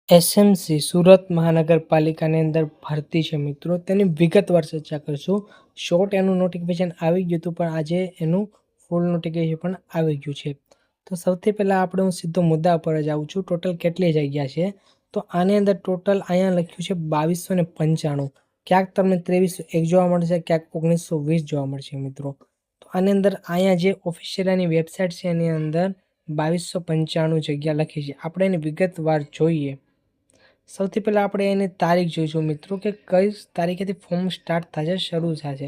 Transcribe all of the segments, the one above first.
SMC Surat મહાનગરપાલિકાની અંદર ભરતી છે મિત્રો, તેની વિગતવાર ચર્ચા કરીશું. શોર્ટ એનું નોટિફિકેશન આવી ગયું હતું, પણ આજે એનું ફૂલ નોટિફિકેશન પણ આવી ગયું છે. તો સૌથી પહેલાં આપણે હું સીધો મુદ્દા પર જ આવું છું. ટોટલ કેટલી જગ્યા છે? તો આની અંદર ટોટલ અહીંયા લખ્યું છે 2295. ક્યાંક તમને 2301 જોવા મળશે, ક્યાંક 1920 જોવા મળશે મિત્રો. તો આની અંદર અહીંયા જે ઓફિશિયલની વેબસાઇટ છે એની અંદર 2295 જગ્યા લખી છે. આપણે એની વિગતવાર જોઈએ. સૌથી પહેલાં આપણે એની તારીખ જોઈશું મિત્રો, કે કઈ તારીખેથી ફોર્મ સ્ટાર્ટ થશે, શરૂ થશે.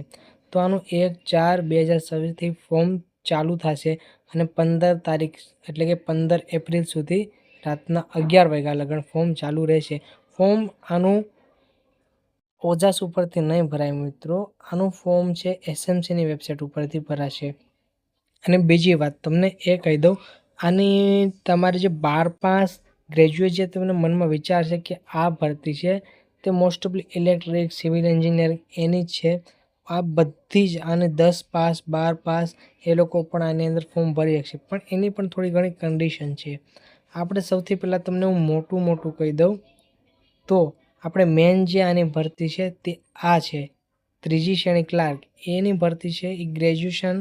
તો આનું 1/4/2026થી ફોર્મ ચાલુ થશે અને 15 તારીખ એટલે કે 15 એપ્રિલ સુધી રાતના 11 વાગ્યા લગન ફોર્મ ચાલુ રહેશે. ફોર્મ આનું ઓજાસ ઉપરથી નહીં ભરાય મિત્રો, આનું ફોર્મ છે એસએમસીની વેબસાઇટ ઉપરથી ભરાશે. અને બીજી વાત તમને એ કહી દઉં, આની તમારે જે 12 પાસ ગ્રેજ્યુએટ જે તમને મનમાં વિચાર છે કે આ ભરતી છે, તે મોસ્ટ ઓફલી ઇલેક્ટ્રિક, સિવિલ એન્જિનિયરિંગ એની જ છે. આ બધી જ આને 10 પાસ 12 પાસ એ લોકો પણ આની અંદર ફોર્મ ભરી શકશે, પણ એની પણ થોડી ઘણી કન્ડિશન છે. આપણે સૌથી પહેલાં તમને હું મોટું કહી દઉં તો આપણે મેન જે આની ભરતી છે તે આ છે, ત્રીજી શ્રેણી ક્લાર્ક એની ભરતી છે. એ ગ્રેજ્યુએશન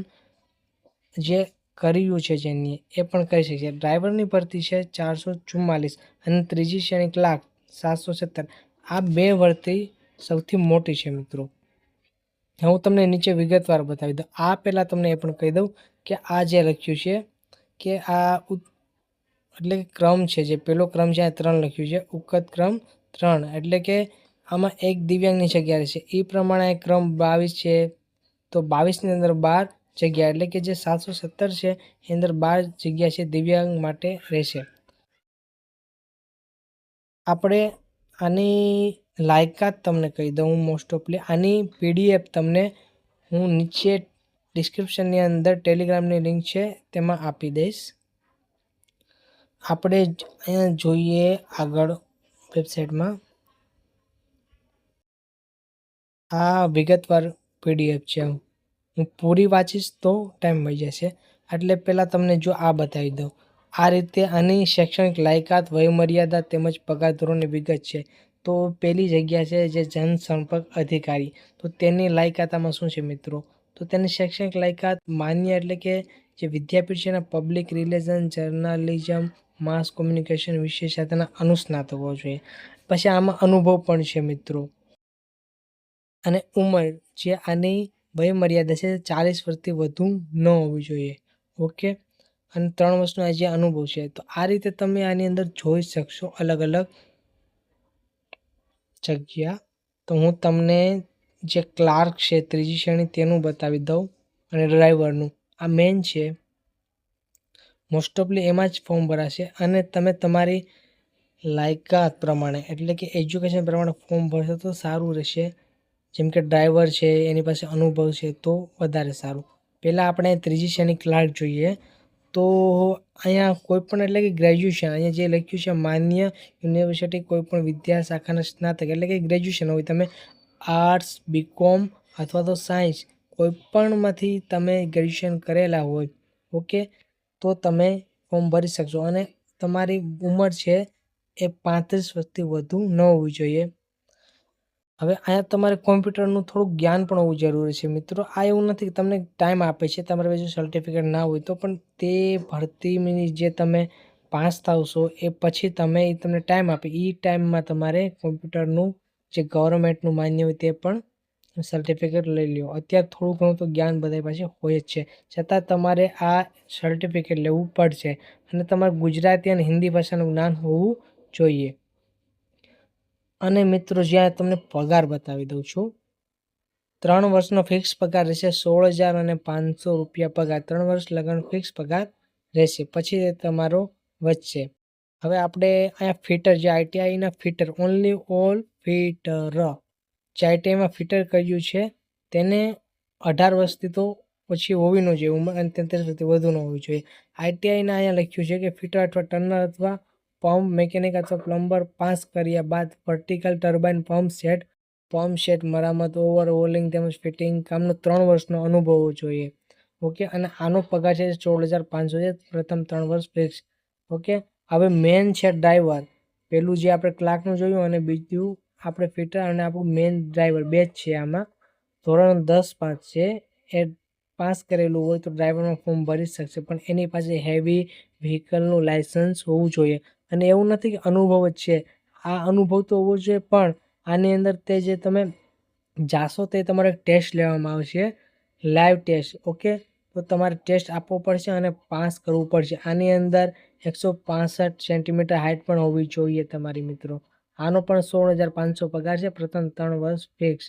જે કર્યું છે જેની એ પણ કરી શકશે. ડ્રાઈવરની ભરતી છે 444 અને ત્રીજી શ્રેણી ક્લાર્ક 717. આ બે ભરતી સૌથી મોટી છે મિત્રો. હું તમને નીચે વિગતવાર બતાવી દઉં. આ પહેલાં તમને એ પણ કહી દઉં કે આ જે લખ્યું છે કે આ એટલે કે ક્રમ છે, જે પહેલો ક્રમ છે આ 3 લખ્યું છે, ઉકત ક્રમ 3, એટલે કે આમાં એક દિવ્યાંગની જગ્યા રહેશે. એ પ્રમાણે ક્રમ 22 છે, તો 22ની અંદર 12 જગ્યા, એટલે કે જે 717 છે એની અંદર 12 જગ્યા છે દિવ્યાંગ માટે રહેશે. આપણે આની લાયકાત તમને કહી દઉં. મોસ્ટ ઓફલી આની પીડીએફ તમને હું નીચે ડિસ્ક્રિપ્શનની અંદર ટેલિગ્રામની લિંક છે તેમાં આપી દઈશ. આપણે અહીંયા જોઈએ આગળ વેબસાઇટમાં આ વિગતવાર પીડીએફ છે. હું પૂરી વાંચીશ તો ટાઈમ વહી જશે, એટલે પહેલાં તમને જો આ બતાવી દઉં. આ રીતે આની શૈક્ષણિક લાયકાત, વયમર્યાદા તેમજ પગાર ધોરણની વિગત છે. તો પહેલી જગ્યા છે જે જનસંપર્ક અધિકારી. તો તેની લાયકાત આમાં શું છે મિત્રો? તો તેની શૈક્ષણિક લાયકાત માન્ય, એટલે કે જે વિદ્યાપીઠ છે એના પબ્લિક રિલેશન, જર્નાલિઝમ, માસ કોમ્યુનિકેશન વિષય સાથેના અનુસ્નાતક હોવો જોઈએ. પછી આમાં અનુભવ પણ છે મિત્રો. અને ઉંમર જે આની વયમર્યાદા છે 40 વર્ષથી વધુ ન હોવી જોઈએ. ઓકે, અને 3 વર્ષનો આ જે અનુભવ છે. તો આ રીતે તમે આની અંદર જોઈ શકશો અલગ અલગ જગ્યા. તો હું તમને જે ક્લાર્ક છે ત્રીજી શ્રેણી તેનું બતાવી દઉં, અને ડ્રાઈવરનું આ મેન છે. મોસ્ટ ઓફલી એમાં જ ફોર્મ ભરાશે, અને તમે તમારી લાયકાત પ્રમાણે એટલે કે એજ્યુકેશન પ્રમાણે ફોર્મ ભરશો તો સારું રહેશે. જેમ કે ડ્રાઈવર છે એની પાસે અનુભવ છે તો વધારે સારું. પહેલાં આપણે ત્રીજી શ્રેણી ક્લાર્ક જોઈએ. તો અહીંયા કોઈપણ એટલે કે ગ્રેજ્યુએશન, અહીંયા જે લખ્યું છે માન્ય યુનિવર્સિટી કોઈપણ વિદ્યા શાખાના સ્નાતક એટલે કે ગ્રેજ્યુએશન હોય, તમે આર્ટ્સ, બીકોમ અથવા તો સાયન્સ કોઈપણમાંથી તમે ગ્રેજ્યુએશન કરેલા હોય, ઓકે, તો તમે ફોર્મ ભરી શકશો. અને તમારી ઉંમર છે એ 35 વર્ષથી વધુ ન હોવી જોઈએ. હવે અહીંયા તમારે કોમ્પ્યુટરનું થોડુંક જ્ઞાન પણ હોવું જરૂરી છે મિત્રો. આ એવું નથી કે તમને ટાઈમ આપે છે, તમારી પાસે સર્ટિફિકેટ ના હોય તો પણ તે ભરતીની જે તમે પાસ થશો એ પછી તમે તમને ટાઈમ આપે, એ ટાઈમમાં તમારે કોમ્પ્યુટરનું જે ગવર્મેન્ટનું માન્ય હોય તે પણ સર્ટિફિકેટ લઈ લો. અત્યારે થોડું ઘણું તો જ્ઞાન બધા પાસે હોય જ છે, છતાં તમારે આ સર્ટિફિકેટ લેવું પડશે. અને તમારે ગુજરાતી અને હિન્દી ભાષાનું જ્ઞાન હોવું જોઈએ. અને મિત્રો જ્યાં તમને પગાર બતાવી દઉં છું, 3 વર્ષનો ફિક્સ પગાર રહેશે, 16,500 રૂપિયા પગાર. 3 વર્ષ લગન ફિક્સ પગાર રહેશે, પછી એ તમારો વધશે. હવે આપણે અહીંયા ફિટર, જે આઈટીઆઈના ફિટર, ઓનલી ઓલ ફિટર, જે આઈટીઆઈમાં ફિટર કર્યું છે તેને 18 વર્ષથી તો પછી હોવી ન જોઈએ ઉંમર, અને 33 વર્ષથી વધુ ન હોવી જોઈએ. આઈટીઆઈના અહીંયા લખ્યું છે કે ફિટર અથવા ટર્નર અથવા પંપ મેકેનિક અથવા પ્લમ્બર પાસ કર્યા બાદ વર્ટિકલ ટર્બાઇન પંપ સેટ મરામત, ઓવરહોલિંગ તેમજ ફિટિંગ કામનો 3 વર્ષનો અનુભવ હોવો જોઈએ. ઓકે, અને આનો પગાર છે 16,500 છે, પ્રથમ 3 વર્ષ ફિક્સ. ઓકે, હવે મેન છે ડ્રાઈવર. પહેલું જે આપણે ક્લાર્કનું જોયું અને બીજું આપણે ફિટર અને આપણું મેઇન ડ્રાઈવર બે જ છે. આમાં ધોરણ 10 પાસ છે. એ પાસ કરેલું હોય તો ડ્રાઈવરમાં ફોર્મ ભરી શકશે, પણ એની પાસે હેવી વ્હીકલનું લાઇસન્સ હોવું જોઈએ. અને એવું નથી કે અનુભવ જ છે, આ અનુભવ તો હોવો જોઈએ, પણ આની અંદર તે જે તમે જાશો તે તમારે ટેસ્ટ લેવામાં આવશે, લાઈવ ટેસ્ટ. ઓકે, તો તમારે ટેસ્ટ આપવો પડશે અને પાસ કરવું પડશે. આની અંદર 165 સેન્ટીમીટર હાઇટ પણ હોવી જોઈએ તમારી મિત્રો. આનો પણ 16,500 પગાર છે, પ્રથમ 3 વર્ષ ફિક્સ.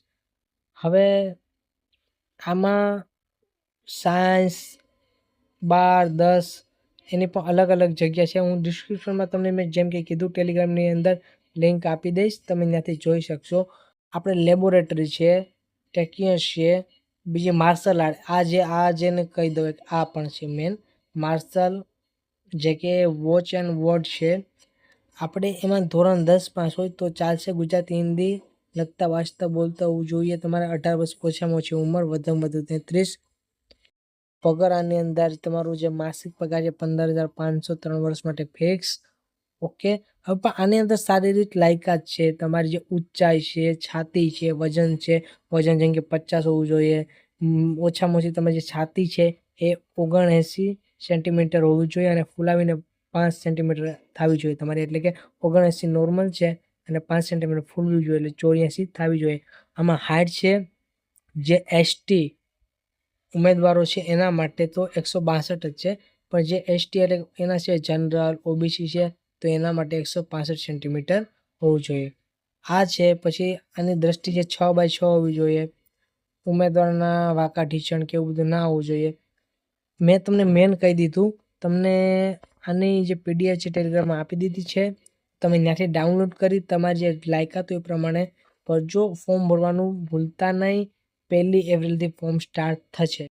હવે આમાં સાયન્સ 12-10 એની પણ અલગ અલગ જગ્યા છે. હું ડિસ્ક્રિપ્શનમાં તમને મેં જેમ કે કીધું ટેલિગ્રામની અંદર લિંક આપી દઈશ, તમે ત્યાંથી જોઈ શકશો. આપણે લેબોરેટરી છે, ટેકિયસ છે, બીજી માર્શલ આર્ટ, આ જેને કહી દઉં આ પણ છે મેન માર્શલ, જે કે વોચ એન્ડ વર્ડ છે. આપણે એમાં ધોરણ 10 પાસ હોય તો ચાલશે. ગુજરાતી હિન્દી લખતા વાંચતા બોલતા હોવું જોઈએ. તમારે 18 વર્ષ ઓછામાં ઓછી ઉંમર, વધુમાં વધુ 33. પગાર આની અંદર તમારું જે માસિક પગાર છે 15,500 3 વર્ષ માટે ફિક્સ. ઓકે, હવે પણ આની અંદર શારીરિક લાયકાત છે, તમારી જે ઊંચાઈ છે, છાતી છે, વજન છે. વજન જેમ કે 50 હોવું જોઈએ. ઓછામાં ઓછી તમારી જે છાતી છે એ 79 સેન્ટીમીટર હોવું જોઈએ અને ફૂલાવીને 5 સેન્ટીમીટર થવી જોઈએ તમારી. એટલે કે 79 નોર્મલ છે અને 5 સેન્ટીમીટર ફૂલવી જોઈએ, એટલે 84 થવી જોઈએ. આમાં હાઇટ છે જે એસટી ઉમેદવારો છે એના માટે તો 162 જ છે, પણ જે એસટી એટલે એના છે જનરલ, ઓબીસી છે, તો એના માટે 165 સેન્ટીમીટર હોવું જોઈએ. આ છે. પછી આની દ્રષ્ટિ છે 6x6 હોવી જોઈએ. ઉમેદવારના વાંકા ઢીંચણ કે એવું બધું ના હોવું જોઈએ. મેં તમને મેન કહી દીધું. તમને આની જે પીડીએફ છે ટેલિગ્રામમાં આપી દીધી છે, તમે ત્યાંથી ડાઉનલોડ કરી તમારી જે લાયકાત હોય એ પ્રમાણે ભરજો. ફોર્મ ભરવાનું ભૂલતા નહીં. 1 એપ્રિલથી ફોર્મ સ્ટાર્ટ થશે.